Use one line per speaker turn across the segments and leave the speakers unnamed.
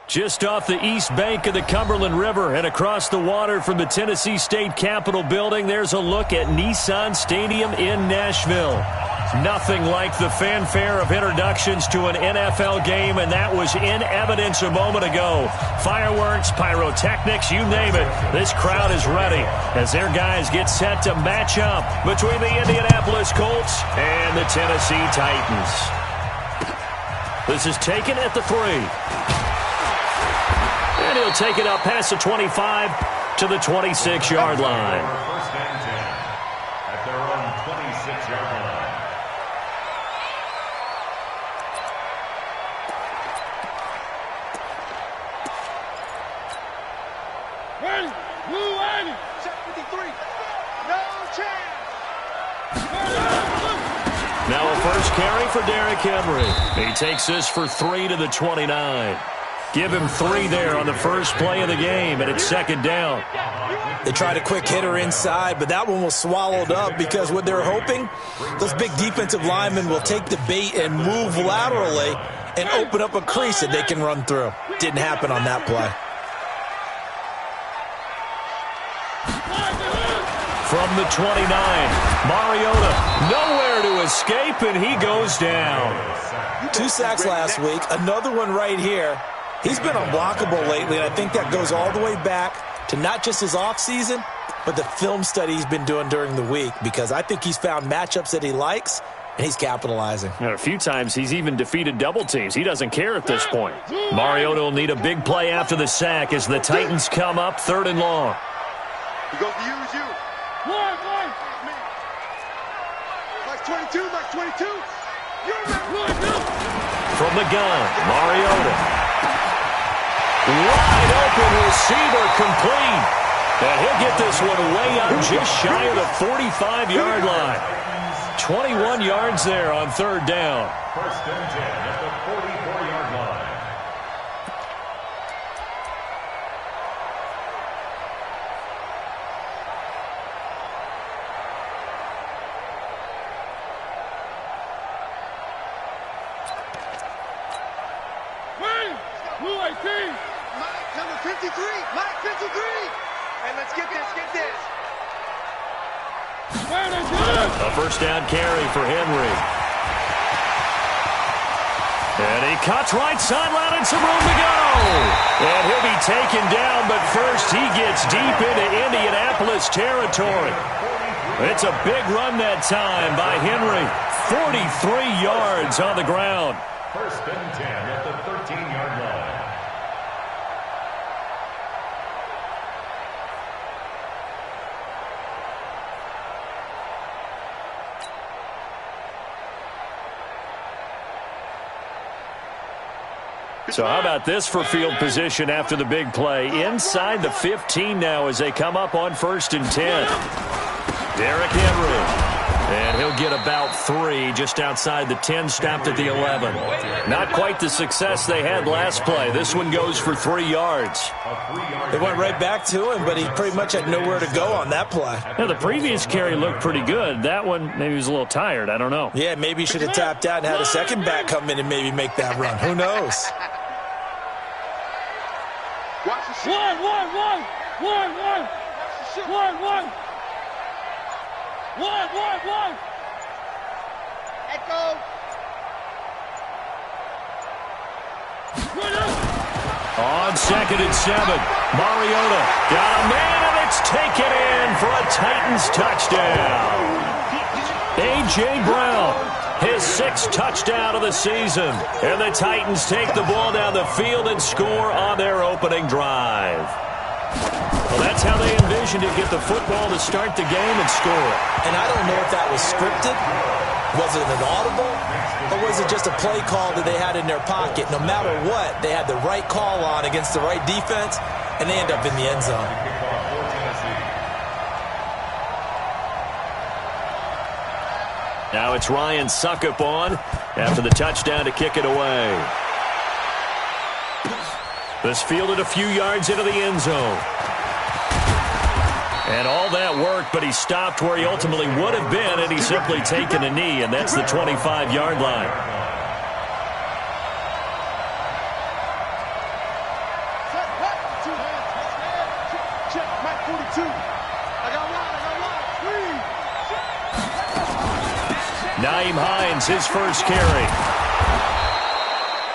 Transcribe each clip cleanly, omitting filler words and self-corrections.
Just off the east bank of the Cumberland River and across the water from the Tennessee State Capitol building, there's a look at Nissan Stadium in Nashville. Nothing like the fanfare of introductions to an NFL game, and that was in evidence a moment ago. Fireworks, pyrotechnics, you name it. This crowd is ready as their guys get set to match up between the Indianapolis Colts and the Tennessee Titans. This is taken at the 3. And he'll take it up past the 25 to the 26-yard line.
First and 10 at their own 26-yard line.
Ready? Blue ready. Check 53. No chance.
Now a first carry for Derrick Henry. He takes this for 3 to the 29. Give him 3 there on the first play of the game, and it's second down.
They tried a quick hitter inside, but that one was swallowed up because what they're hoping, those big defensive linemen will take the bait and move laterally and open up a crease that they can run through. Didn't happen on that play.
From the 29, Mariota nowhere to escape, and he goes down.
2 sacks last week, another one right here. He's been unblockable lately, and I think that goes all the way back to not just his offseason, but the film study he's been doing during the week, because I think he's found matchups that he likes, and he's capitalizing.
And a few times he's even defeated double teams. He doesn't care at this point. Mariota will need a big play after the sack as the Titans come up 3rd and long.
He goes to use you. One. Max 22, Max 22. You're right.
From the gun, Mariota. Wide open receiver complete. And he'll get this one way up just shy of the 45-yard line. 21 yards there on 3rd down.
First and 10 at the 44-yard line.
Blue 18. Mike, number 53. Mike, 53. Hey, let's get this.
A first down carry for Henry. And he cuts right sideline and some room to go. And he'll be taken down, but first he gets deep into Indianapolis territory. It's a big run that time by Henry. 43 yards on the ground.
First and 10 at the 13-yard line.
So how about this for field position after the big play? Inside the 15 now as they come up on 1st and 10. Derrick Henry. And he'll get about 3 just outside the 10, stopped at the 11. Not quite the success they had last play. This one goes for 3 yards.
They went right back to him, but he pretty much had nowhere to go on that play.
Now, the previous carry looked pretty good. That one, maybe he was a little tired. I don't know.
Yeah, maybe he should have tapped out and had a second back come in and maybe make that run. Who knows?
One. Echo.
On 2nd and 7, Mariota got a man, and it's taken in for a Titans touchdown. A.J. Brown, his 6th touchdown of the season. And the Titans take the ball down the field and score on their opening drive. Well, that's how they envisioned to get the football to start the game and score.
And I don't know if that was scripted. Was it an audible? Or was it just a play call that they had in their pocket? No matter what, they had the right call on against the right defense, and they end up in the end zone.
Now it's Ryan Suckup on after the touchdown to kick it away. This fielded a few yards into the end zone. And all that worked, but he stopped where he ultimately would have been, and he's simply taken a knee, and that's the 25-yard line. Nyheim Hines, his first carry.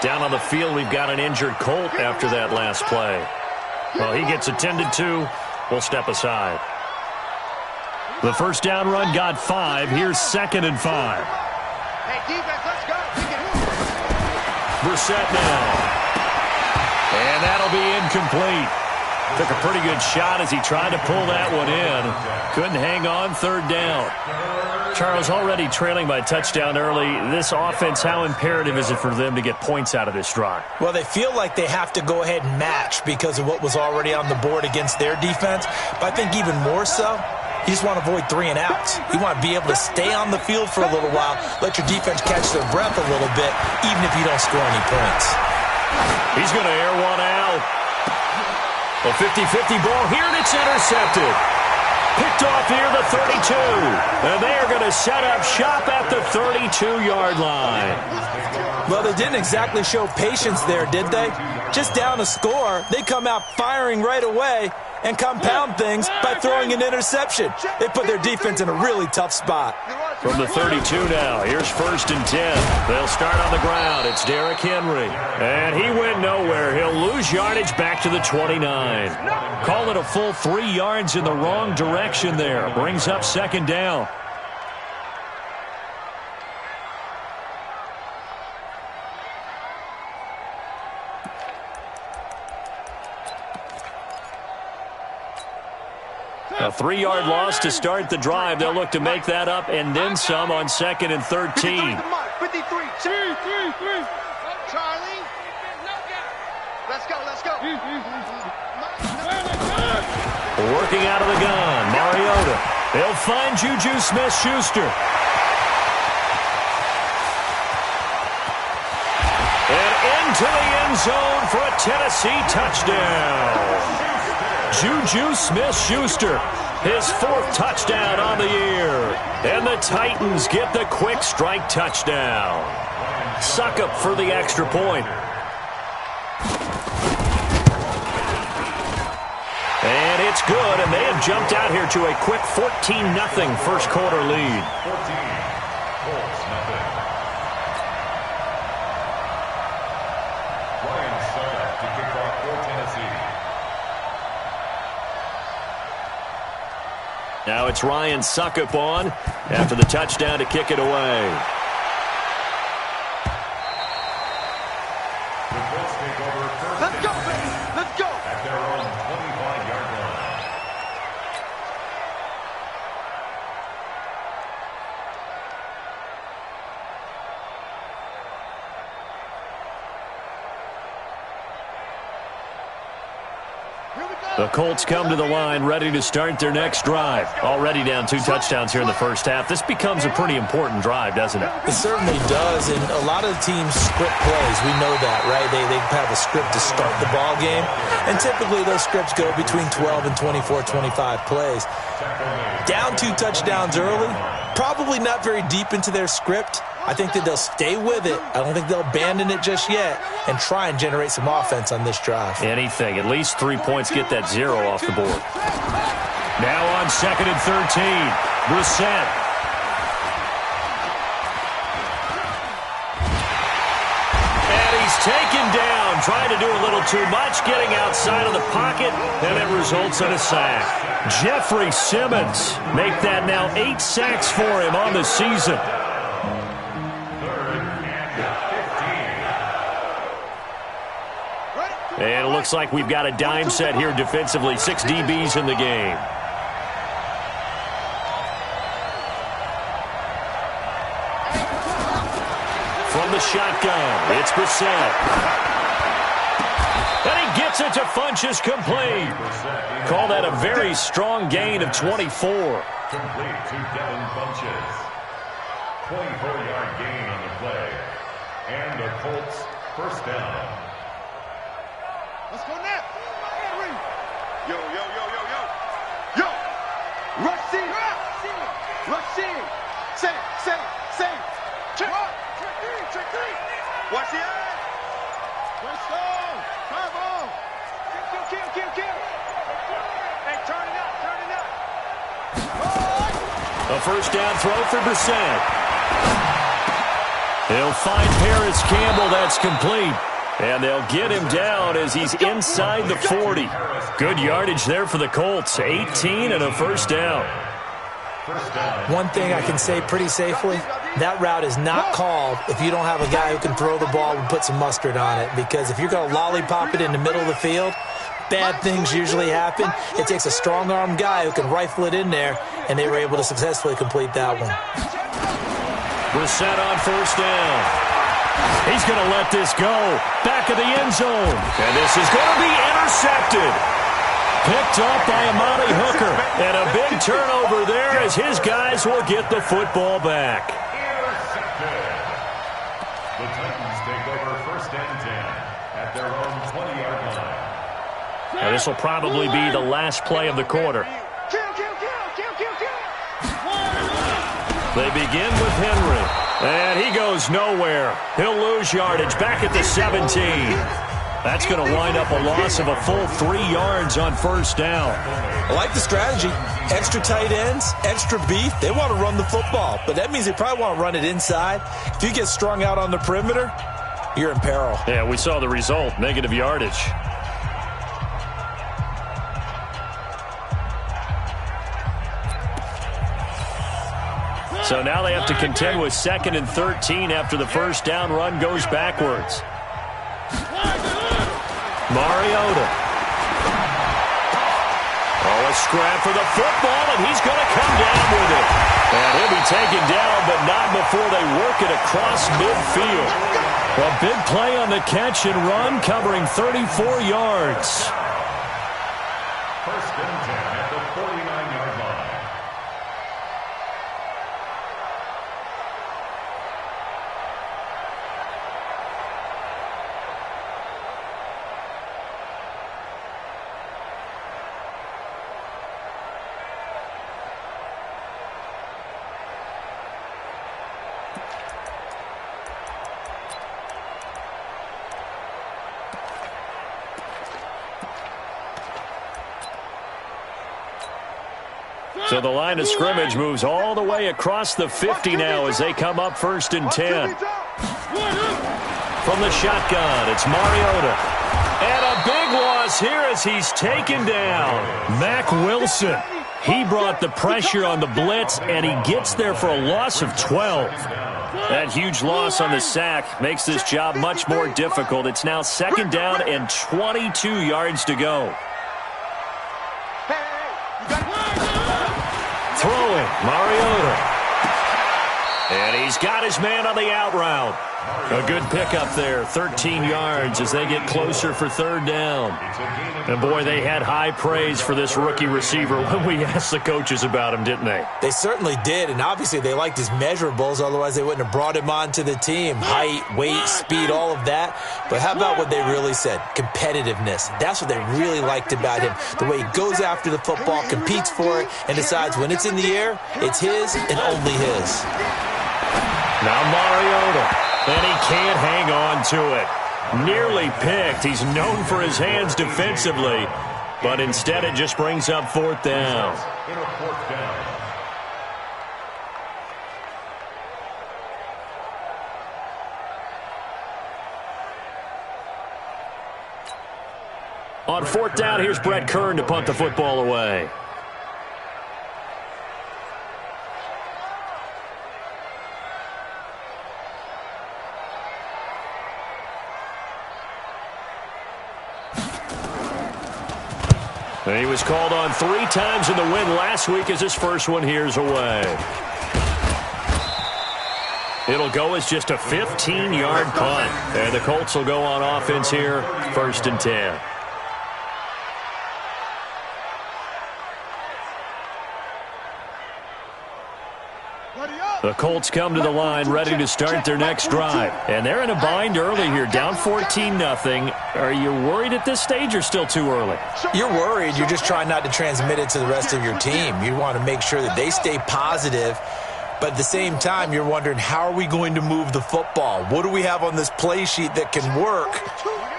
Down on the field, we've got an injured Colt after that last play. Well, he gets attended to. We'll step aside. The first down run got 5. Here's 2nd and 5.
Hey, defense, let's go.
Brissett now. And that'll be incomplete. Took a pretty good shot as he tried to pull that one in. Couldn't hang on, 3rd down. Charles, already trailing by a touchdown early. This offense, how imperative is it for them to get points out of this drive?
Well, they feel like they have to go ahead and match because of what was already on the board against their defense. But I think even more so, you just want to avoid 3 and outs. You want to be able to stay on the field for a little while, let your defense catch their breath a little bit, even if you don't score any points.
He's going to air one out. A 50-50 ball here, and it's intercepted. Picked off near the 32. And they are going to set up shop at the 32-yard line.
Well, they didn't exactly show patience there, did they? Just down a score, they come out firing right away and compound things by throwing an interception. They put their defense in a really tough spot.
From the 32 now, here's 1st and 10. They'll start on the ground. It's Derrick Henry. And he went nowhere. He'll lose yardage back to the 29. Call it a full 3 yards in the wrong direction there. Brings up 2nd down. A 3-yard loss to start the drive. They'll look to make that up and then some on 2nd and 13.
53, Charlie. Let's go, let's go.
Working out of the gun, Mariota. They'll find Juju Smith-Schuster. And into the end zone for a Tennessee touchdown. Juju Smith-Schuster, his 4th touchdown on the year. And the Titans get the quick strike touchdown. Suckup for the extra point. And it's good, and they have jumped out here to a quick 14-0 first quarter lead.
14, Colts nothing. Ryan Suckup to kick off for Tennessee.
Now it's Ryan Suckup on after the touchdown to kick it away.
The Colts take over first.
Let's go, baby. Let's go.
At their own 25-yard line.
The Colts come to the line ready to start their next drive. Already down 2 touchdowns here in the first half. This becomes a pretty important drive, doesn't it?
It certainly does, and a lot of the teams script plays. We know that, right? They have a script to start the ball game, and typically those scripts go between 12 and 24, 25 plays. Down 2 touchdowns early, probably not very deep into their script. I think that they'll stay with it. I don't think they'll abandon it just yet and try and generate some offense on this drive.
Anything. At least 3 points, get that 0 off the board. Now on 2nd and 13. Brissett. And he's taken down, trying to do a little too much, getting outside of the pocket, and it results in a sack. Jeffrey Simmons make that now 8 sacks for him on the season. And it looks like we've got a dime set here defensively. 6 DBs in the game. From the shotgun, it's Brissett. And he gets it to Funchess complete. Call that a very strong gain of 24.
Complete to Devin Funchess. 24-yard gain on the play. And the Colts first down.
Let's go now. Yo, yo, yo, yo, yo. Yo. Rush in. Rush in. Say. Check. Check 3. Watch the eye. Let's go. Come on. Kill. Hey, turn it up.
A first down throw for Brissett. He'll find Paris Campbell. That's complete. And they'll get him down as he's inside the 40. Good yardage there for the Colts. 18 and a first down.
One thing I can say pretty safely, that route is not called if you don't have a guy who can throw the ball and put some mustard on it. Because if you're going to lollipop it in the middle of the field, bad things usually happen. It takes a strong-arm guy who can rifle it in there, and they were able to successfully complete that one.
Brissett on first down. He's going to let this go. Back of the end zone. And this is going to be intercepted. Picked up by Amani Hooker. And a big turnover there as his guys will get the football back.
Intercepted. The Titans take over first and 10 at their own 20-yard line.
Now this will probably be the last play of the quarter. They begin with Henry. And he goes nowhere. He'll lose yardage back at the 17. That's going to wind up a loss of a full 3 yards on first down.
I like the strategy. Extra tight ends, extra beef. They want to run the football, but that means they probably want to run it inside. If you get strung out on the perimeter, you're in peril.
Yeah, we saw the result, negative yardage. So now they have to contend with 2nd and 13 after the first down run goes backwards. Mariota. Oh, a scrap for the football, and he's going to come down with it. And he'll be taken down, but not before they work it across midfield. A big play on the catch and run, covering 34 yards.
First and 10 at the 49-yard line.
So the line of scrimmage moves all the way across the 50 now as they come up first and 10. From the shotgun, it's Mariota. And a big loss here as he's taken down. Mack Wilson. He brought the pressure on the blitz, and he gets there for a loss of 12. That huge loss on the sack makes this job much more difficult. It's now 2nd down and 22 yards to go. Throwing, Mariota. And he's got his man on the out route. A good pickup there, 13 yards as they get closer for 3rd down. And boy, they had high praise for this rookie receiver when we asked the coaches about him, didn't they?
They certainly did, and obviously they liked his measurables, otherwise they wouldn't have brought him onto the team. Height, weight, speed, all of that. But how about what they really said? Competitiveness. That's what they really liked about him. The way he goes after the football, competes for it, and decides when it's in the air, it's his and only his.
Now Mariota. And he can't hang on to it. Nearly picked. He's known for his hands defensively, but instead it just brings up 4th down. On 4th down, here's Brett Kern to punt the football away. And he was called on 3 times in the win last week as his first one here's away. It'll go as just a 15-yard punt. And the Colts will go on offense here, 1st and 10. The Colts come to the line ready to start their next drive. And they're in a bind early here, down 14-0. Are you worried at this stage or still too early?
You're worried. You're just trying not to transmit it to the rest of your team. You want to make sure that they stay positive. But at the same time, you're wondering, how are we going to move the football? What do we have on this play sheet that can work?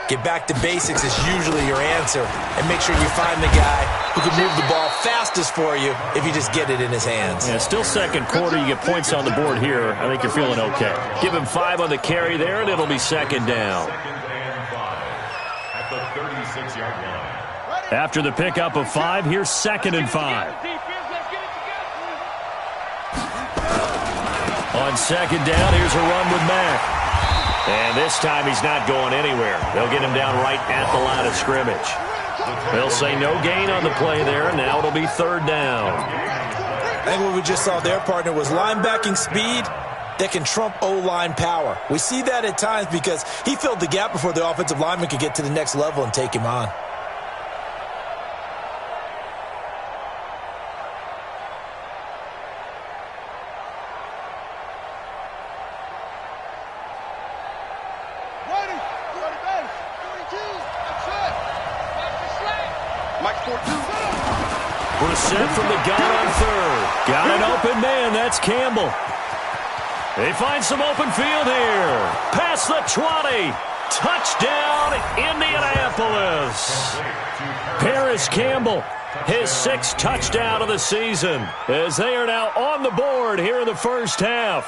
Get back to basics is usually your answer. And make sure you find the guy who can move the ball fastest for you if you just get it in his hands.
Yeah, still second quarter. You get points on the board here. I think you're feeling okay. Give him 5 on the carry there, and it'll be second down.
Second and 5 at the 36-yard line.
After the pickup of 5, here's second and 5. On second down, here's a run with Mack. And this time he's not going anywhere. They'll get him down right at the line of scrimmage. They'll say no gain on the play there, and now it'll be third down.
I think what we just saw there, partner, was linebacking speed that can trump O-line power. We see that at times because he filled the gap before the offensive lineman could get to the next level and take him on.
Brissett from the gun on third. Got an open man. That's Campbell. They find some open field here. Past the 20. Touchdown, Indianapolis. Paris Campbell, his 6th touchdown of the season, as they are now on the board here in the first half.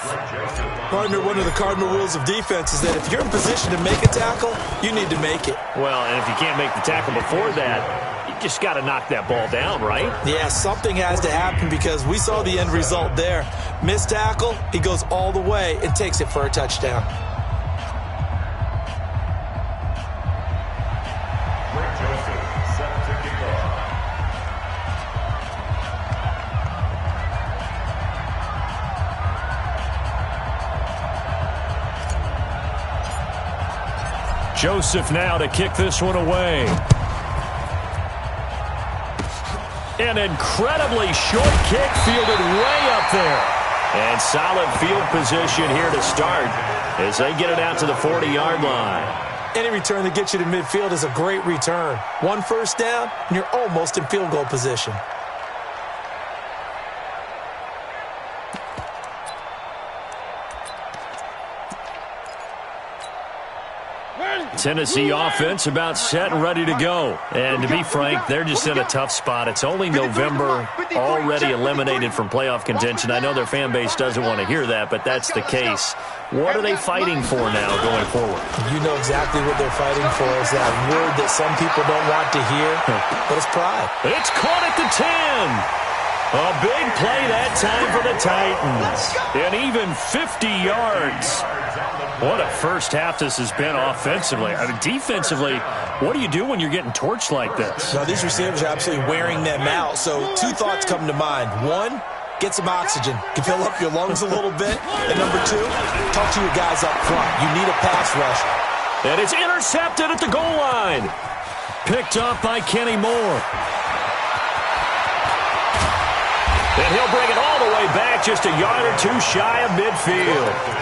Partner, one of the cardinal rules of defense is that if you're in position to make a tackle, you need to make it.
Well, and if you can't make the tackle before that, you just got to knock that ball down, right?
Yeah, something has to happen because we saw the end result there. Missed tackle, he goes all the way and takes it for a touchdown.
Joseph now to kick this one away. An incredibly short kick fielded way up there. And solid field position here to start as they get it out to the 40-yard line.
Any return that gets you to midfield is a great return. 1 first down, and you're almost in field goal position.
Tennessee offense about set and ready to go. And to be frank, they're just in a tough spot. It's only November, already eliminated from playoff contention. I know their fan base doesn't want to hear that, but that's the case. What are they fighting for now going forward?
You know exactly what they're fighting for. Is that word that some people don't want to hear, but it's pride.
It's caught at the 10. A big play that time for the Titans. And even 50 yards. What a first half this has been offensively. I mean, defensively, what do you do when you're getting torched like this?
Now, these receivers are absolutely wearing them out. So 2 thoughts come to mind. 1, get some oxygen. You can fill up your lungs a little bit. And number 2, talk to your guys up front. You need a pass rush.
And it's intercepted at the goal line. Picked up by Kenny Moore. And he'll bring it all the way back just a yard or 2 shy of midfield.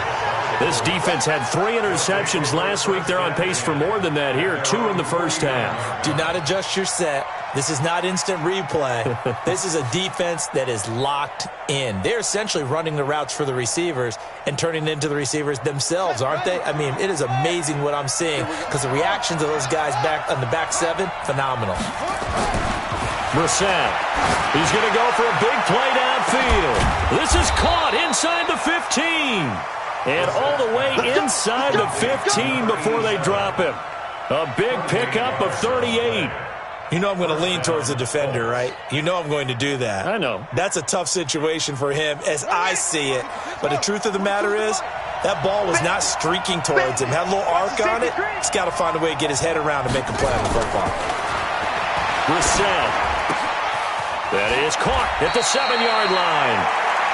This defense had 3 interceptions last week. They're on pace for more than that here. 2 in the first half.
Do not adjust your set. This is not instant replay. This is a defense that is locked in. They're essentially running the routes for the receivers and turning into the receivers themselves, aren't they? I mean, it is amazing what I'm seeing because the reactions of those guys back on the back 7, phenomenal.
Brissett, he's going to go for a big play downfield. This is caught inside the 15. And all the way inside the 15 before they drop him. A big pickup of 38.
You know I'm going to lean towards the defender, right? You know I'm going to do that.
I know.
That's a tough situation for him as I see it. But the truth of the matter is, that ball was not streaking towards him. Had a little arc on it. He's got to find a way to get his head around and make a play on the football.
Brissett. That is caught at the 7-yard line.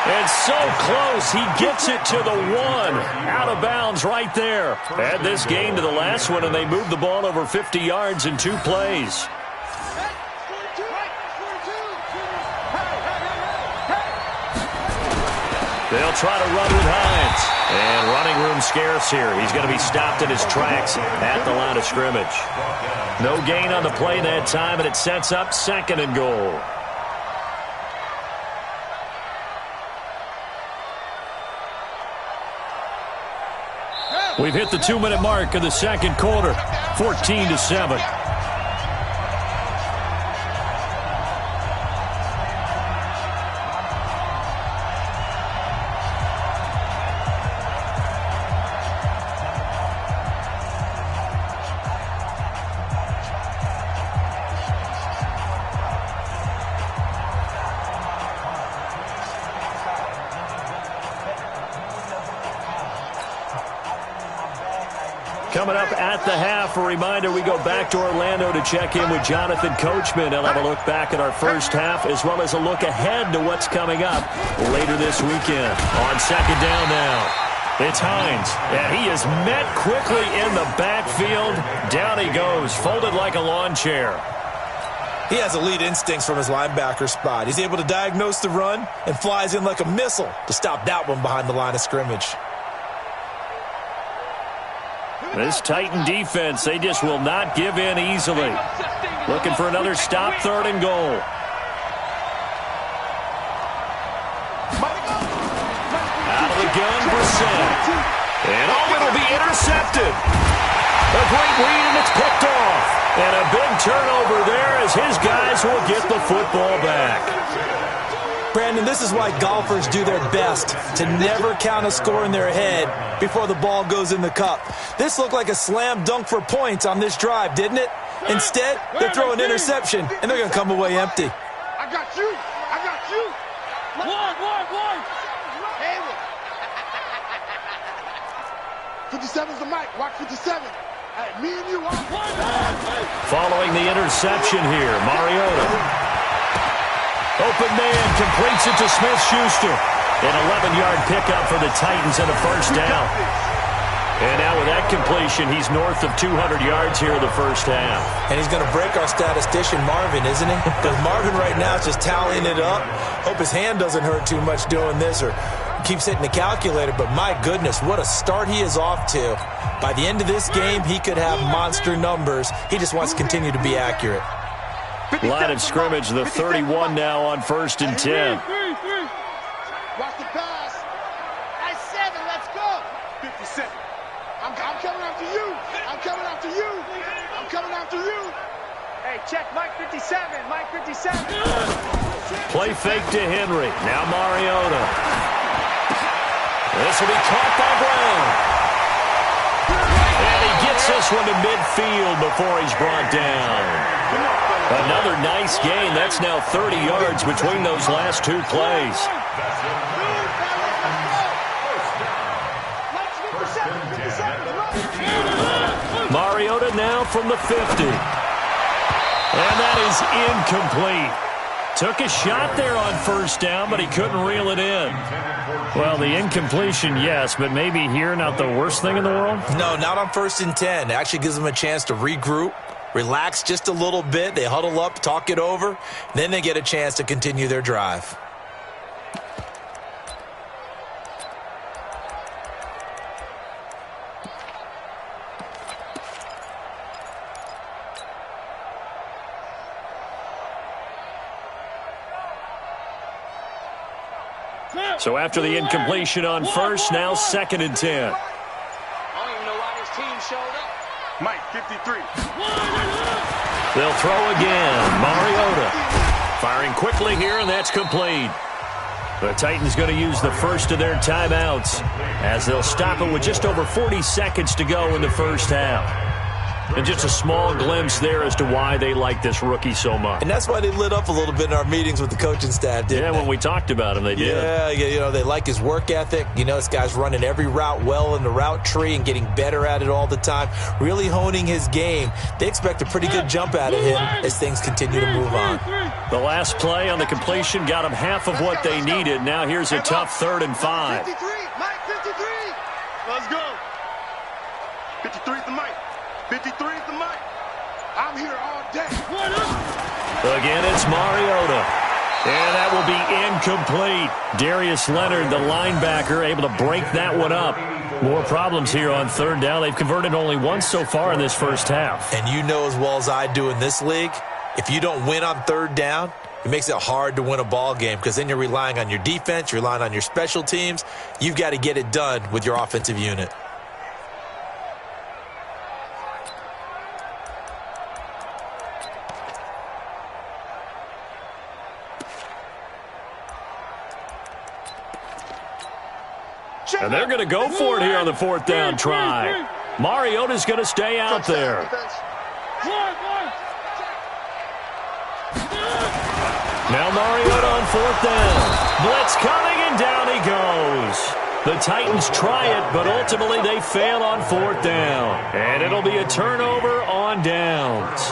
And so close, he gets it to the 1. Out of bounds right there. Add this game to the last one, and they moved the ball over 50 yards in 2 plays. They'll try to run with Hines. And running room scarce here. He's going to be stopped in his tracks at the line of scrimmage. No gain on the play that time, and it sets up 2nd and goal. We've hit the 2-minute mark of the second quarter, 14-7. Coming up at the half, a reminder, we go back to Orlando to check in with Jonathan Coachman. He'll have a look back at our first half as well as a look ahead to what's coming up later this weekend. On second down now, it's Hines. And he is met quickly in the backfield. Down he goes, folded like a lawn chair.
He has elite instincts from his linebacker spot. He's able to diagnose the run and flies in like a missile to stop that one behind the line of scrimmage.
This Titan defense, they just will not give in easily. Looking for another stop, third and goal. Out of the gun, Brissett. And it'll be intercepted. A great read, and it's picked off. And a big turnover there as his guys will get the football back.
Brandon, this is why golfers do their best to never count a score in their head before the ball goes in the cup. This looked like a slam dunk for points on this drive, didn't it? Instead, they're throwing interception, and they're going to come away empty.
I got you. I got you. One. 57's the mic. Watch 57. Hey, me and you.
Following the interception here, Mariota. Open man completes it to Smith-Schuster. An 11-yard pickup for the Titans and a first down. And now with that completion, he's north of 200 yards here in the first half.
And he's going to break our statistician, Marvin, isn't he? Because Marvin right now is just tallying it up. Hope his hand doesn't hurt too much doing this or keeps hitting the calculator. But my goodness, what a start he is off to. By the end of this game, he could have monster numbers. He just wants to continue to be accurate.
Line of scrimmage, the 31 now on 1st and 10.
Watch the pass. That's 7. Let's go. 57. I'm coming after you. I'm coming after you. I'm coming after you. Hey, check Mike 57. Mike 57.
Play fake to Henry. Now Mariota. This will be caught by Brown. And he gets this one to midfield before he's brought down. Another nice gain. That's now 30 yards between those last two plays. Mariota now from the 50. And that is incomplete. Took a shot there on first down, but he couldn't reel it in. Well, the incompletion, yes, but maybe here not the worst thing in the world?
No, not on 1st and 10. It actually gives them a chance to regroup, relax just a little bit. They huddle up, talk it over. Then they get a chance to continue their drive.
So after the incompletion on first, now 2nd and 10.
I don't even know why this team showed up. Mike 53.
They'll throw again. Mariota firing quickly here, and that's complete. The Titans going to use the first of their timeouts as they'll stop it with just over 40 seconds to go in the first half. And just a small glimpse there as to why they like this rookie so much.
And that's why they lit up a little bit in our meetings with the coaching staff, didn't they?
When we talked about him, they did.
Yeah, you know, they like his work ethic. You know, this guy's running every route well in the route tree and getting better at it all the time, really honing his game. They expect a pretty good jump out of him as things continue to move on.
The last play on the completion got them half of what they needed. Now here's a tough 3rd and 5.
53. Mike 53. Let's go. 53 is the mic. 53 is the mic. I'm here all day.
Again, it's Mariota. And that will be incomplete. Darius Leonard, the linebacker, able to break that one up. More problems here on 3rd down. They've converted only once so far in this first half.
And you know as well as I do in this league, if you don't win on 3rd down, it makes it hard to win a ball game because then you're relying on your defense, you're relying on your special teams. You've got to get it done with your offensive unit.
And they're going to go for it here on the 4th down try. Mariota's going to stay out there. Now Mariota on 4th down. Blitz coming, and down he goes. The Titans try it, but ultimately they fail on 4th down. And it'll be a turnover on downs.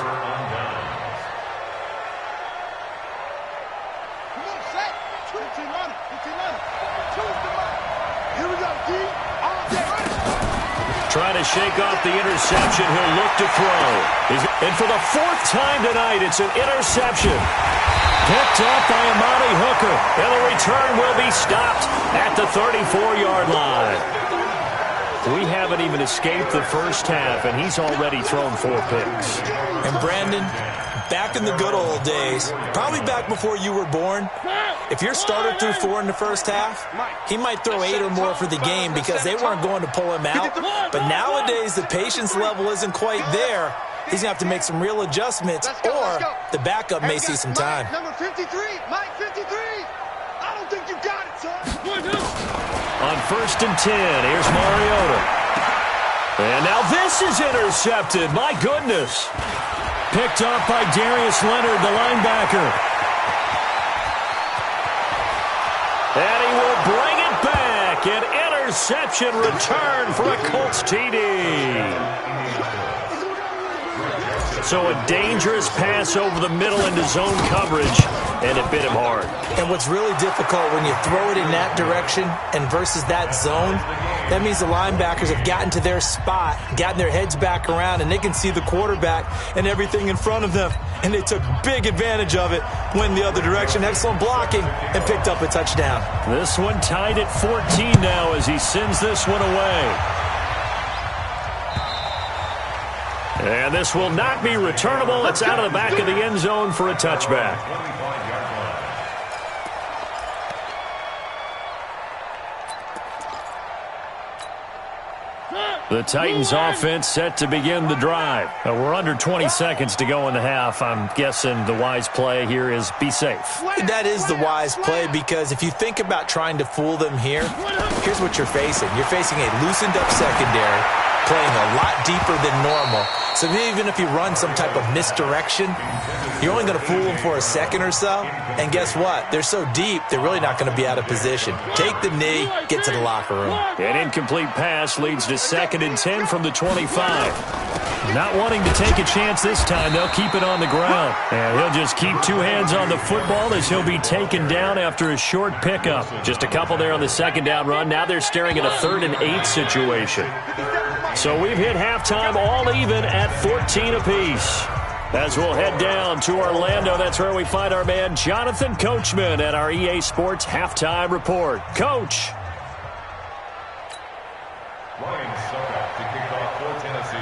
Trying to shake off the interception. He'll look to throw. And for the 4th time tonight, it's an interception. Picked up by Amani Hooker. And the return will be stopped at the 34-yard line. We haven't even escaped the first half, and he's already thrown 4 picks.
And Brandon, back in the good old days, probably back before you were born, if your starter threw 4 in the first half, he might throw 8 or more for the game because they weren't going to pull him out. But nowadays, the patience level isn't quite there. He's going to have to make some real adjustments, or the backup may see some time.
Number 53, Mike 53. I don't think you got it, son.
On 1st and 10, here's Mariota. And now this is intercepted. My goodness. Picked off by Darius Leonard, the linebacker. And he will bring it back. An interception return for a Colts TD. So a dangerous pass over the middle into zone coverage, and it bit him hard.
And what's really difficult when you throw it in that direction and versus that zone, that means the linebackers have gotten to their spot, gotten their heads back around, and they can see the quarterback and everything in front of them. And they took big advantage of it, went the other direction, excellent blocking, and picked up a touchdown.
This one tied at 14 now as he sends this one away. And this will not be returnable. It's out of the back of the end zone for a touchback. The Titans offense set to begin the drive. We're under 20 seconds to go in the half. I'm guessing the wise play here is be safe.
That is the wise play, because if you think about trying to fool them here, here's what you're facing. You're facing a loosened up secondary, playing a lot deeper than normal. So even if you run some type of misdirection, you're only going to fool them for a second or so. And guess what? They're so deep, they're really not going to be out of position. Take the knee, get to the locker room.
An incomplete pass leads to 2nd and 10 from the 25. Not wanting to take a chance this time, they'll keep it on the ground. And he'll just keep 2 hands on the football as he'll be taken down after a short pickup. Just a couple there on the 2nd down run. Now they're staring at a 3rd and 8 situation. So we've hit halftime all even at 14 apiece. As we'll head down to Orlando, that's where we find our man Jonathan Coachman at our EA Sports Halftime Report. Coach.
Ryan Suckup to kick off for Tennessee.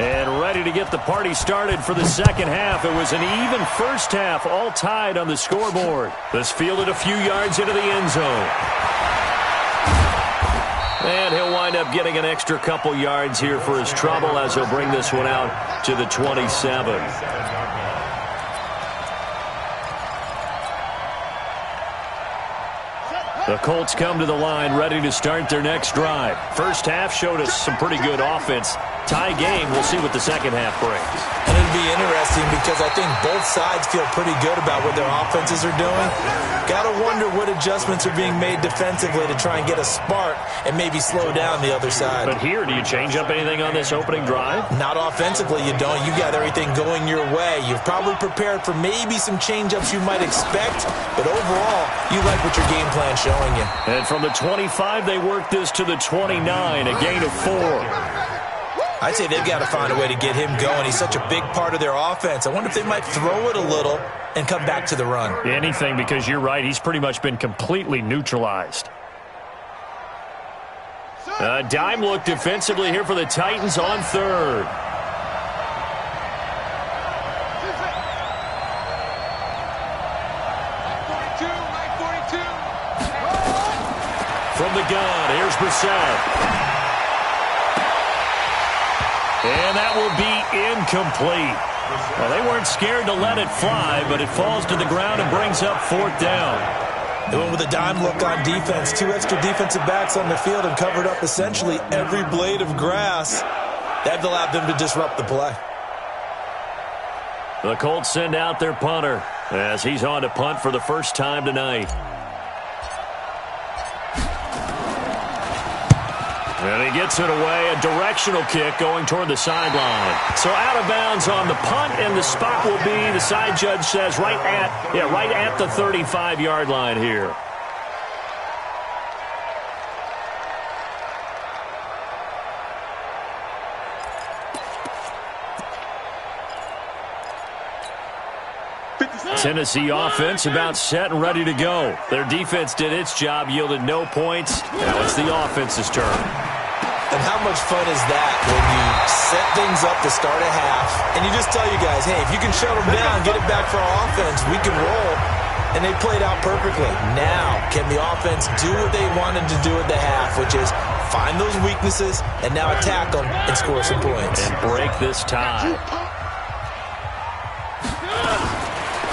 And ready to get the party started for the second half. It was an even first half, all tied on the scoreboard. This fielded a few yards into the end zone. And he'll wind up getting an extra couple yards here for his trouble as he'll bring this one out to the 27. The Colts come to the line ready to start their next drive. First half showed us some pretty good offense. Tie game, we'll see what the second half brings.
And it'll be interesting because I think both sides feel pretty good about what their offenses are doing. Got to wonder what adjustments are being made defensively to try and get a spark and maybe slow down the other side.
But here, do you change up anything on this opening drive?
Not offensively, you don't. You got everything going your way. You've probably prepared for maybe some change-ups you might expect, but overall, you like what your game plan's showing you.
And from the 25, they work this to the 29, a gain of 4.
I'd say they've got to find a way to get him going. He's such a big part of their offense. I wonder if they might throw it a little and come back to the run.
Anything, because you're right. He's pretty much been completely neutralized. A dime look defensively here for the Titans on 3rd. From the gun, here's Brissett. And that will be incomplete. Well, they weren't scared to let it fly, but it falls to the ground and brings up 4th down.
They went with a dime look on defense. 2 extra defensive backs on the field and covered up essentially every blade of grass. That allowed them to disrupt the play.
The Colts send out their punter. as he's on to punt for the first time tonight. And he gets it away, a directional kick going toward the sideline. So out of bounds on the punt, and the spot will be, the side judge says, right at the 35-yard line here. Tennessee offense about set and ready to go. Their defense did its job, yielded no points. Now it's the offense's turn.
And how much fun is that when you set things up to start a half, and you just tell you guys, hey, if you can shut them down, get it back for our offense, we can roll. And they played out perfectly. Now, can the offense do what they wanted to do at the half, which is find those weaknesses and now attack them and score some points.
And break this tie.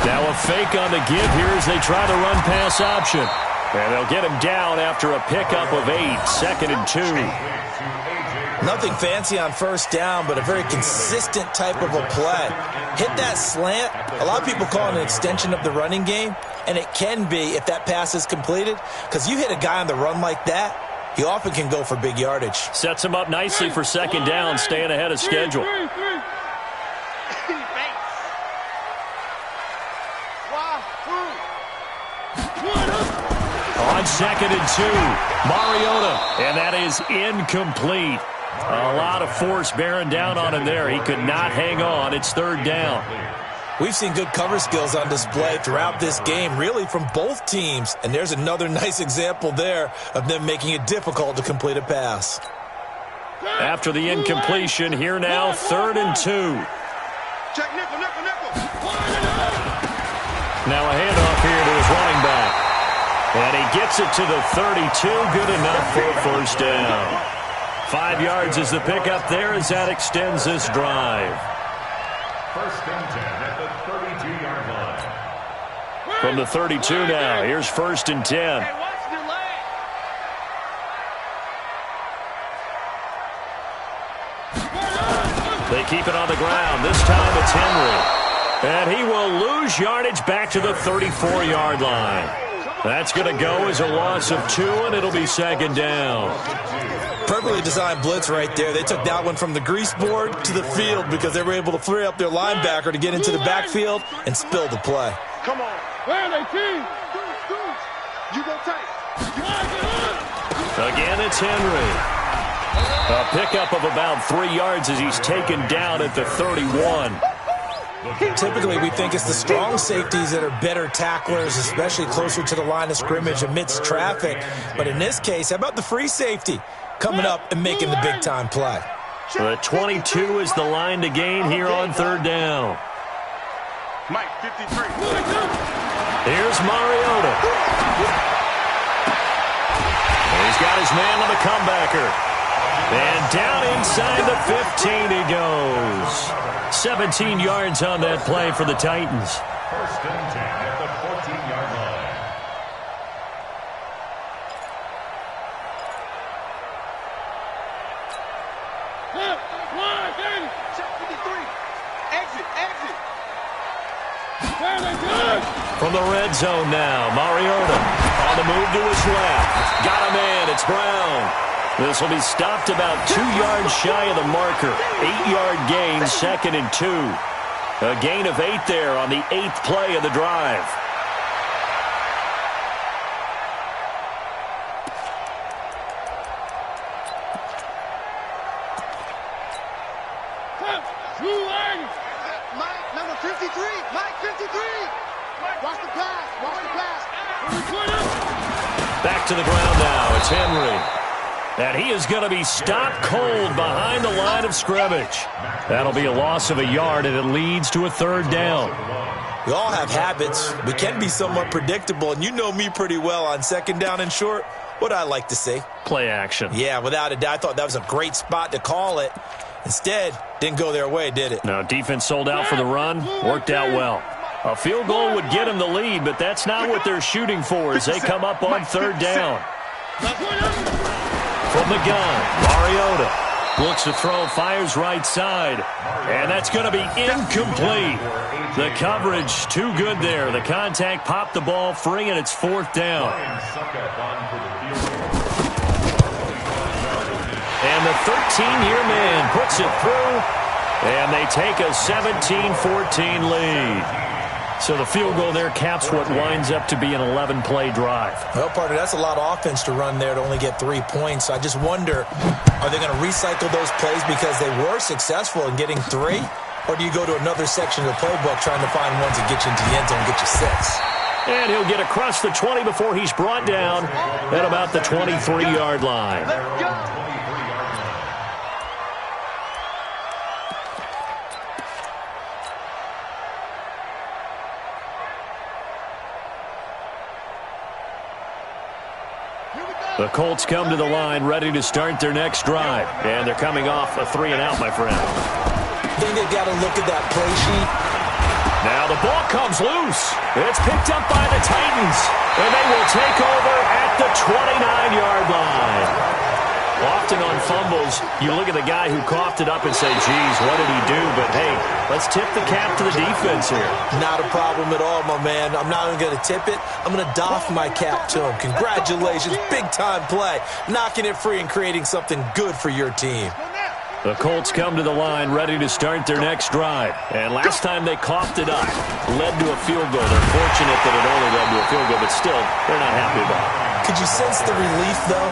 Now a fake on the give here as they try the run-pass option. And they'll get him down after a pickup of 8, 2nd and 2.
Nothing fancy on first down, but a very consistent type of a play. Hit that slant. A lot of people call it an extension of the running game, and it can be if that pass is completed, because you hit a guy on the run like that, he often can go for big yardage.
Sets him up nicely for 2nd down, staying ahead of schedule. On 2nd and 2, Mariota, and that is incomplete. A lot of force bearing down on him there. He could not hang on. It's 3rd down.
We've seen good cover skills on display throughout this game, really from both teams. And there's another nice example there of them making it difficult to complete a pass.
After the incompletion, here now, 3rd and 2.
Check nickel, nickel, nickel.
Now a handoff here to his running back. And he gets it to the 32. Good enough for a 1st down. 5 yards is the pickup there as that extends this drive.
1st and 10 at the 32-yard line.
From the 32 now, here's 1st and 10. They keep it on the ground. This time it's Henry. And he will lose yardage back to the 34-yard line. That's going to go as a loss of 2, and it'll be 2nd down.
Perfectly designed blitz right there. They took that one from the grease board to the field because they were able to free up their linebacker to get into the backfield and spill the play.
Come on. Where are they, team? You go tight.
Again, it's Henry. A pickup of about 3 yards as he's taken down at the 31.
Typically, we think it's the strong safeties that are better tacklers, especially closer to the line of scrimmage amidst traffic. But in this case, how about the free safety coming up and making the big-time play?
The 22 is the line to gain here on 3rd down.
Mike, 53.
Here's Mariota. He's got his man on the comebacker. And down inside the 15 he goes. 17 yards on that play for the Titans.
1st and 10 at the 14-yard line.
Check 53. Exit, exit.
From the red zone now, Mariota on the move to his left. Got a man, it's Brown. This will be stopped about 2 yards shy of the marker. 8-yard gain, 2nd and 2. A gain of 8 there on the 8th play of the drive.
Mike, number 53. Mike, 53. Watch the pass. Watch the pass.
Back to the ground now. It's Henry. And he is going to be stopped cold behind the line of scrimmage. That'll be a loss of a yard, and it leads to a 3rd down.
We all have habits. We can be somewhat predictable, and you know me pretty well on 2nd down and short. What I like to see.
Play action.
Yeah, without a doubt. I thought that was a great spot to call it. Instead, didn't go their way, did it?
No, defense sold out for the run. Worked out well. A field goal would get them the lead, but that's not what they're shooting for as they come up on 3rd down. From the gun, Mariota. Looks to throw, fires right side. And that's going to be incomplete. The coverage too good there. The contact popped the ball free, and it's 4th down. And the 13-year man puts it through, and they take a 17-14 lead. So the field goal there caps what winds up to be an 11-play drive.
Well, partner, that's a lot of offense to run there to only get 3 points. I just wonder, are they going to recycle those plays because they were successful in getting 3? Or do you go to another section of the playbook trying to find ones that get you into the end zone and get you 6?
And he'll get across the 20 before he's brought down at about the 23-yard line. The Colts come to the line ready to start their next drive. And they're coming off a 3-and-out, my friend.
I think they've got to look at that play sheet.
Now the ball comes loose. It's picked up by the Titans. And they will take over at the 29-yard line. Often on fumbles, you look at the guy who coughed it up and say, geez, what did he do? But, hey, let's tip the cap to the defense here.
Not a problem at all, my man. I'm not even going to tip it. I'm going to doff my cap to him. Congratulations. Big-time play. Knocking it free and creating something good for your team.
The Colts come to the line ready to start their next drive. And last time they coughed it up, led to a field goal. They're fortunate that it only led to a field goal, but still, they're not happy about it.
Could you sense the relief, though,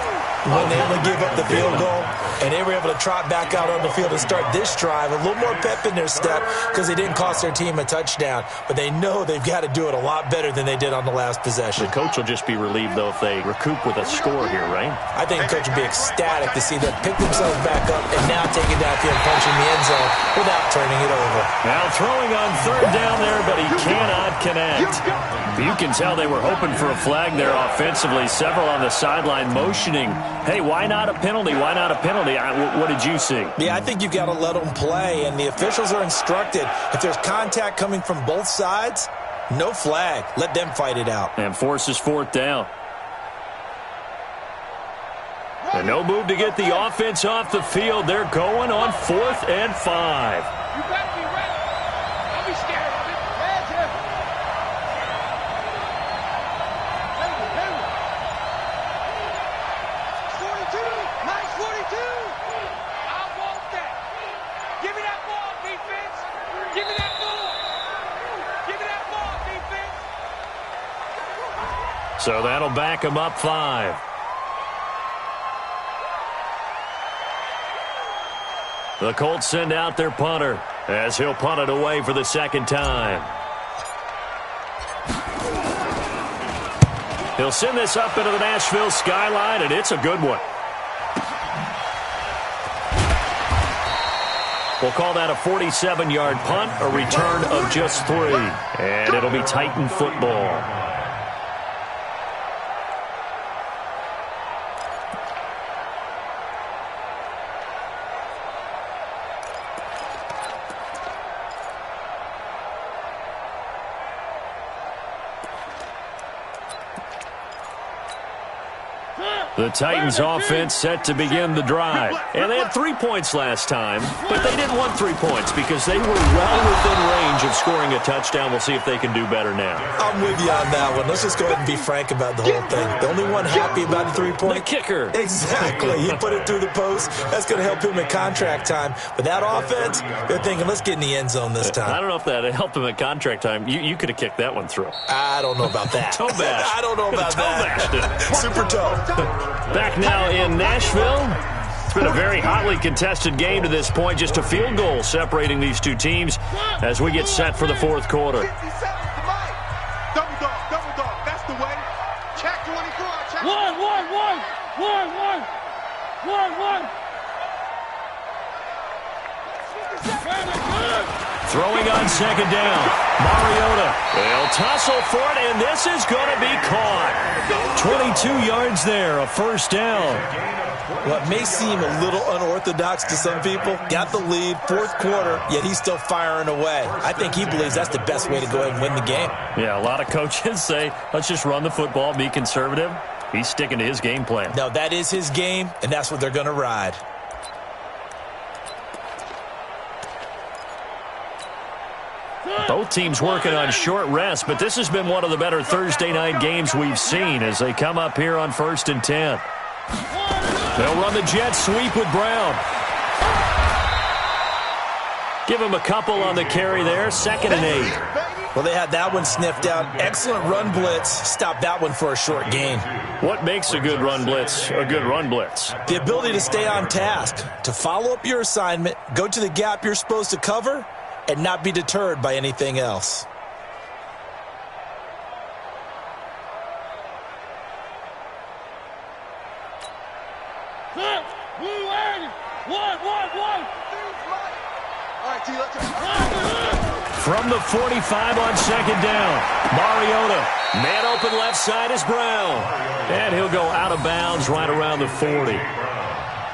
when they only gave up the field goal? And they were able to trot back out on the field and start this drive. A little more pep in their step because they didn't cost their team a touchdown. But they know they've got to do it a lot better than they did on the last possession.
The coach will just be relieved, though, if they recoup with a score here, right?
I think the coach would be ecstatic to see them pick themselves back up and now take it downfield, punching the end zone without turning it over.
Now throwing on 3rd down there, but he cannot connect. You can tell they were hoping for a flag there offensively. Several on the sideline motioning, hey, why not a penalty? Why not a penalty? What did you see?
Yeah, I think you've got to let them play, and the officials are instructed. If there's contact coming from both sides, no flag. Let them fight it out.
And forces 4th down. And no move to get the offense off the field. They're going on 4th and 5.
You better be ready. Don't be scared.
So that'll back him up 5. The Colts send out their punter as he'll punt it away for the 2nd time. He'll send this up into the Nashville skyline, and it's a good one. We'll call that a 47-yard punt, a return of just 3. And it'll be Titan football. The Titans offense set to begin the drive. And they had 3 points last time, but they didn't want 3 points because they were well within range of scoring a touchdown. We'll see if they can do better now.
I'm with you on that one. Let's just go ahead and be frank about the whole thing. The only one happy about the 3-point?
The kicker.
Exactly. He put it through the post. That's going to help him at contract time. But that offense, they're thinking, let's get in the end zone this time.
I don't know if that helped him at contract time. You could have kicked that one through.
I don't know about that.
Toe bash.
I don't know about that.
Toe bashed it.
Super toe.
Back now in Nashville. It's been a very hotly contested game to this point. Just a field goal separating these two teams as we get set for the 4th quarter.
Double dog. That's the way. Check 24. Check
1.
Throwing on 2nd down. Mariota. They'll tussle for it, and this is going to be caught. 22 yards there, a 1st down.
Well, it may seem a little unorthodox to some people. Got the lead, 4th quarter, yet he's still firing away. I think he believes that's the best way to go ahead and win the game.
Yeah, a lot of coaches say, let's just run the football, be conservative. He's sticking to his game plan.
No, that is his game, and that's what they're going to ride.
Both teams working on short rest, but this has been one of the better Thursday night games we've seen as they come up here on 1st and 10. They'll run the jet sweep with Brown. Give him a couple on the carry there, 2nd and 8.
Well, they had that one sniffed out. Excellent run blitz. Stop that one for a short gain.
What makes a good run blitz a good run blitz?
The ability to stay on task, to follow up your assignment, go to the gap you're supposed to cover, and not be deterred by anything else.
From the 45 on 2nd down, Mariota. Man open left side is Brown. And he'll go out of bounds right around the 40.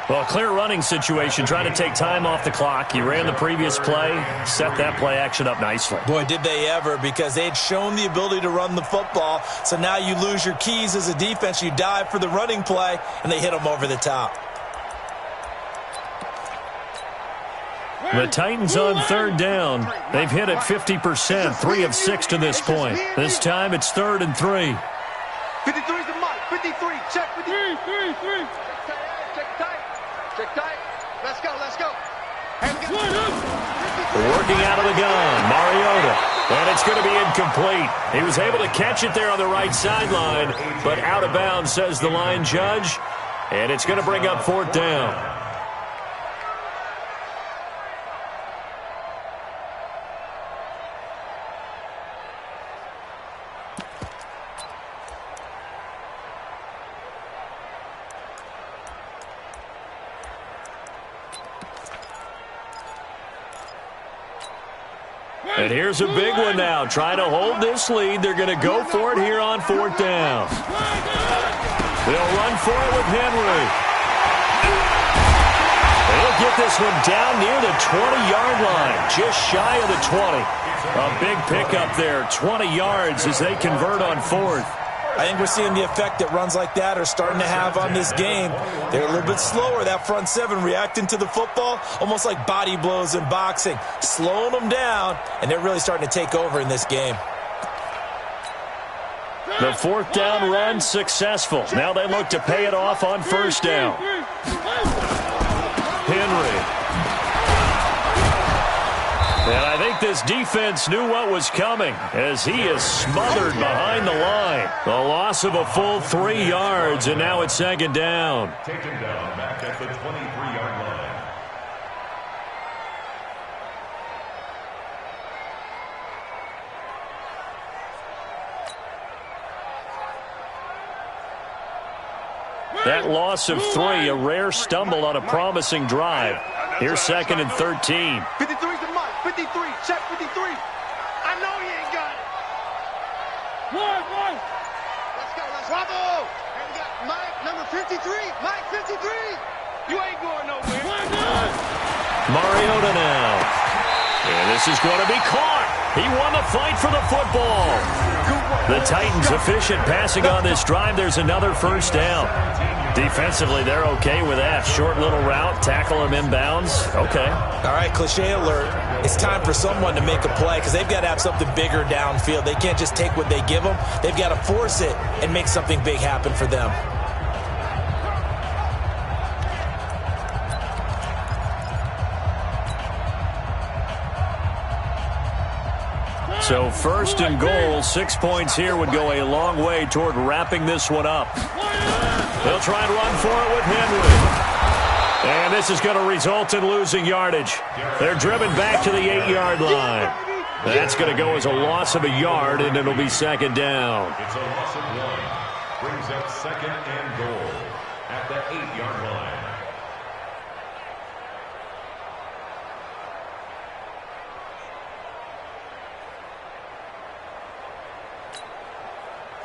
Well, clear running situation, trying to take time off the clock. He ran the previous play, set that play action up nicely.
Boy, did they ever, because they had shown the ability to run the football. So now you lose your keys as a defense. You dive for the running play, and they hit them over the top.
The Titans on 3rd down. They've hit it 50%, 3 of 6 to this point. This time it's 3rd and 3.
53 is the mark. 53. Check 53. 3. Check tight. Let's go.
Working out of the gun, Mariota. And it's going to be incomplete. He was able to catch it there on the right sideline, but out of bounds, says the line judge. And it's going to bring up 4th down. And here's a big one now. Trying to hold this lead. They're going to go for it here on 4th down. They'll run for it with Henry. They'll get this one down near the 20-yard line, just shy of the 20. A big pickup there, 20 yards as they convert on 4th.
I think we're seeing the effect that runs like that are starting to have on this game. They're a little bit slower, that front seven, reacting to the football, almost like body blows in boxing, slowing them down, and they're really starting to take over in this game.
The 4th down run successful. Now they look to pay it off on 1st down. Henry. And I think this defense knew what was coming as he is smothered behind the line. The loss of a full 3 yards, and now it's 2nd down.
Taken down back at the 23-yard line.
That loss of 3, a rare stumble on a promising drive. Here's 2nd and 13.
53's the mark. 53. Check 53. I know he ain't got it. One. Let's go. Bravo. And we got Mike, number 53. Mike, 53. You ain't going nowhere.
Mariota now. And this is going to be caught. He won the fight for the football. The Titans efficient passing on this drive. There's another 1st down. Defensively, they're okay with that. Short little route, tackle him inbounds. Okay.
All right, cliche alert. It's time for someone to make a play because they've got to have something bigger downfield. They can't just take what they give them. They've got to force it and make something big happen for them.
So 1st and goal, 6 points here would go a long way toward wrapping this one up. They'll try and run for it with Henry. And this is going to result in losing yardage. They're driven back to the 8-yard line. That's going to go as a loss of a yard, and it'll be 2nd down.
It's a loss of 1. Brings up 2nd and goal at the 8-yard line.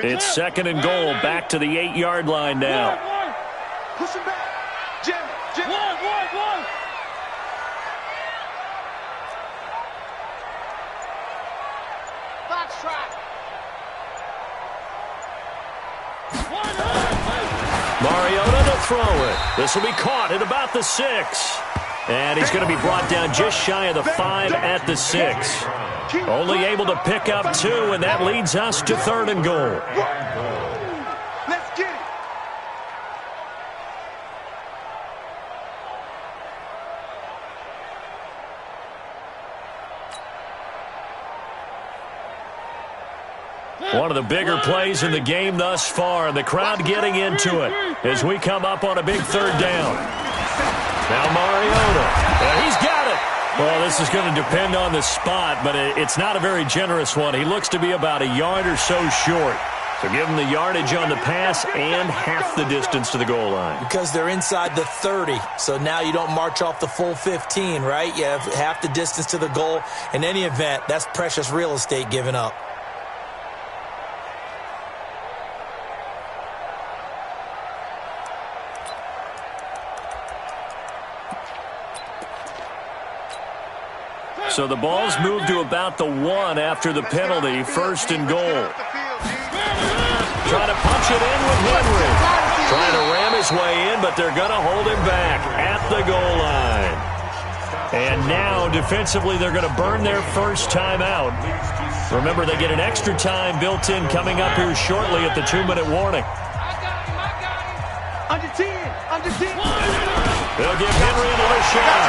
It's 2nd and goal, back to the 8-yard line now.
Push him back. Jim. One. Box track.
Mariota to throw it. This will be caught at about the 6. And he's going to be brought down just shy of the 5 at the 6. Only able to pick up 2, and that leads us to 3rd and goal.
Let's get it.
One of the bigger plays in the game thus far, and the crowd getting into it as we come up on a big 3rd down. Now Mariota, and he's got it. Well, this is going to depend on the spot, but it's not a very generous one. He looks to be about a yard or so short. So give him the yardage on the pass and half the distance to the goal line.
Because they're inside the 30, so now you don't march off the full 15, right? You have half the distance to the goal. In any event, that's precious real estate given up.
So the ball's moved to about the 1 after the penalty. 1st and goal. Trying to punch it in with Henry. Trying to ram his way in, but they're going to hold him back at the goal line. And now, defensively, they're going to burn their first time out. Remember, they get an extra time built in coming up here shortly at the 2-minute warning.
Under 10. Under 10.
They'll give Henry another shot.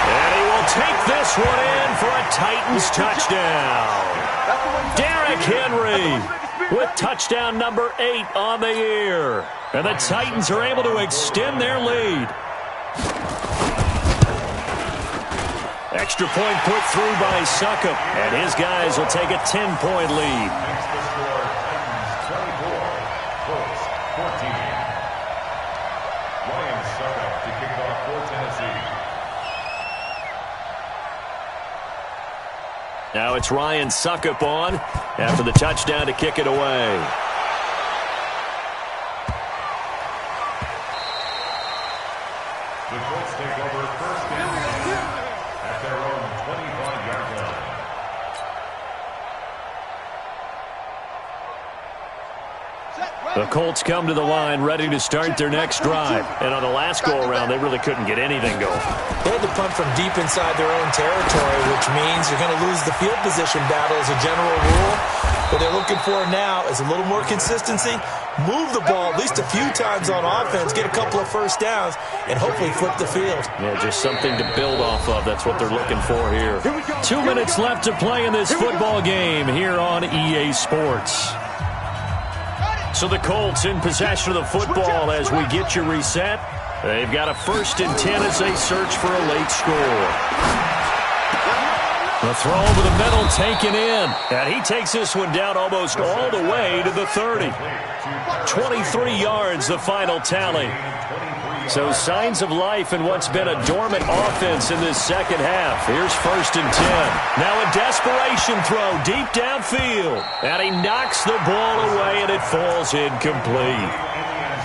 And he will take this one in for a Titans touchdown. Derrick Henry with touchdown number 8 on the year. And the Titans are able to extend their lead. Extra point put through by Succop. And his guys will take a 10-point lead.
Makes the score Titans 24, Colts 14. Ryan Succop to kick off for Tennessee.
Now it's Ryan Succop on after the touchdown to kick it away.
The Colts take over 1st and 10 at their own 25-yard line.
The Colts come to the line ready to start their next drive. And on the last go-around, they really couldn't get anything going.
They had to punt from deep inside their own territory, which means you're going to lose the field position battle as a general rule. What they're looking for now is a little more consistency, move the ball at least a few times on offense, get a couple of first downs, and hopefully flip the field.
Yeah, just something to build off of. That's what they're looking for here. 2 minutes left to play in this football game here on EA Sports. So the Colts in possession of the football as we get you reset. They've got a 1st and 10 as they search for a late score. The throw over the middle taken in. And he takes this one down almost all the way to the 30. 23 yards, the final tally. So signs of life in what's been a dormant offense in this second half. Here's 1st and 10. Now a desperation throw deep downfield. And he knocks the ball away and it falls incomplete.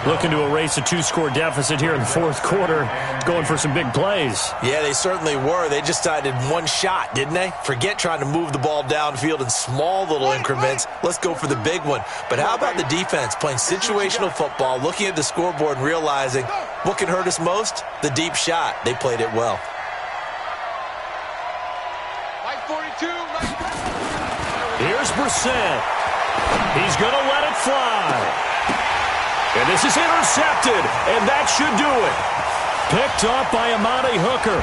Looking to erase a 2-score deficit here in the 4th quarter. Going for some big plays.
Yeah, they certainly were. They just decided one shot, didn't they? Forget trying to move the ball downfield in small little increments. Let's go for the big one. But how about the defense playing situational football, looking at the scoreboard and realizing what can hurt us most? The deep shot. They played it well.
Here's Brissett. He's going to let it fly. And this is intercepted, and that should do it. Picked off by Amani Hooker.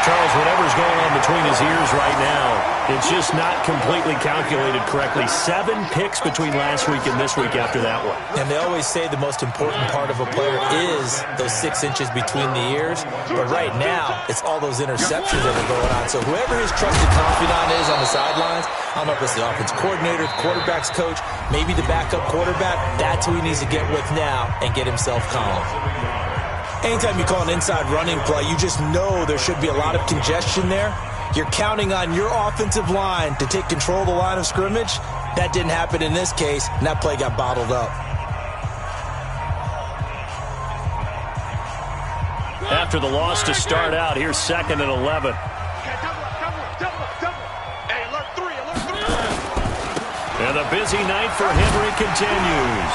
Charles, whatever's going on between his ears right now, it's just not completely calculated correctly. 7 picks between last week and this week after that one.
And they always say the most important part of a player is those 6 inches between the ears. But right now, it's all those interceptions that are going on. So whoever his trusted confidant is on the sidelines, I don't know if it's the offense coordinator, the quarterback's coach, maybe the backup quarterback, that's who he needs to get with now and get himself calm. Anytime you call an inside running play, you just know there should be a lot of congestion there. You're counting on your offensive line to take control of the line of scrimmage. That didn't happen in this case, and that play got bottled up.
After the loss to start out, here's 2nd and 11. And the busy night for Henry continues.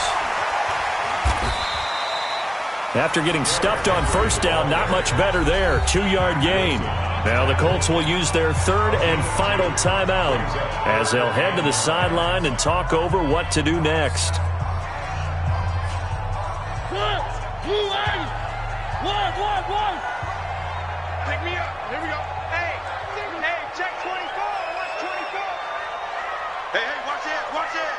After getting stuffed on 1st down, not much better there. 2-yard gain. Now the Colts will use their third and final timeout as they'll head to the sideline and talk over what to do next.
One. Pick me up. Here we go. Hey, check 24. Watch 24. Hey, watch it.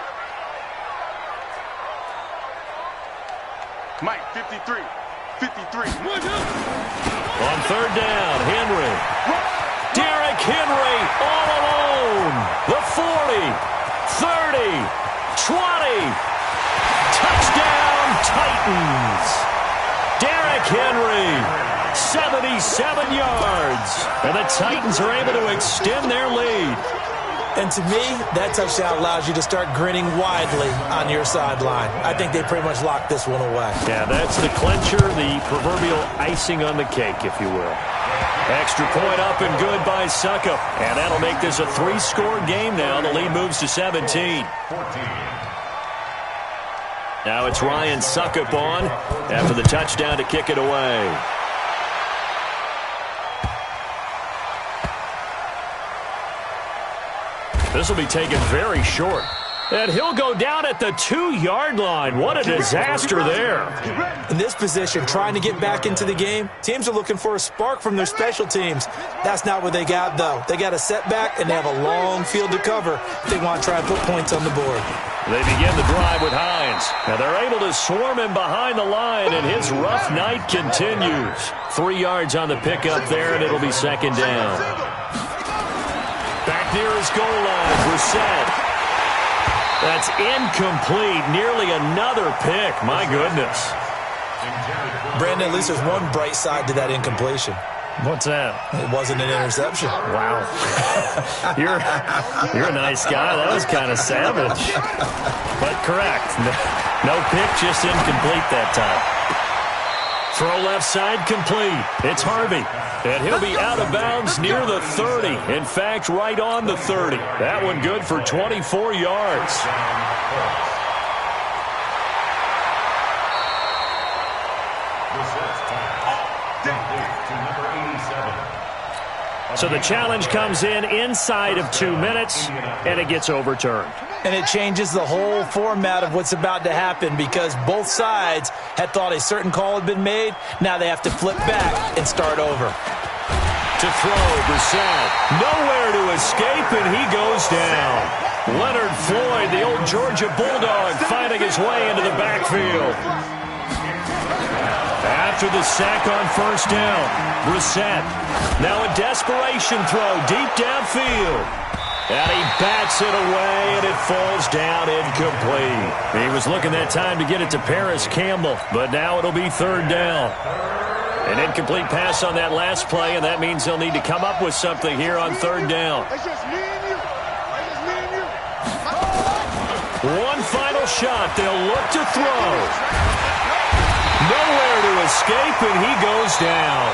Mike, 53.
On third down, Henry. Derrick Henry all alone. The 40, 30, 20. Touchdown, Titans. Derrick Henry, 77 yards. And the Titans are able to extend their lead.
And to me, that touchdown allows you to start grinning widely on your sideline. I think they pretty much locked this one away.
Yeah, that's the clincher, the proverbial icing on the cake, if you will. Extra point up and good by Succop. And that'll make this a 3-score game now. The lead moves to 17. Now it's Ryan Succop on after the touchdown to kick it away. This will be taken very short. And he'll go down at the 2-yard line. What a disaster there.
In this position, trying to get back into the game, teams are looking for a spark from their special teams. That's not what they got, though. They got a setback, and they have a long field to cover if they want to try and put points on the board.
They begin the drive with Hines. Now they're able to swarm him behind the line, and his rough night continues. 3 yards on the pickup there, and it'll be second down. Back near his goal line, Brissett. That's incomplete. Nearly another pick. My goodness.
Brandon, at least there's one bright side to that incompletion.
What's that?
It wasn't an interception.
Wow. You're a nice guy. That was kind of savage. But correct. No pick, just incomplete that time. Throw left side complete. It's Harvey. And he'll be out of bounds near the 30. In fact, right on the 30. That one good for 24 yards. So the challenge comes in inside of 2 minutes, and it gets overturned.
And it changes the whole format of what's about to happen because both sides had thought a certain call had been made. Now they have to flip back and start over.
To throw, Brissett. Nowhere to escape, and he goes down. Leonard Floyd, the old Georgia Bulldog, finding his way into the backfield. After the sack on first down, Brissett. Now a desperation throw deep downfield. And he bats it away, and it falls down incomplete. He was looking that time to get it to Paris Campbell, but now it'll be third down. An incomplete pass on that last play, and that means they'll need to come up with something here on third down. One final shot. They'll look to throw. Nowhere to escape, and he goes down.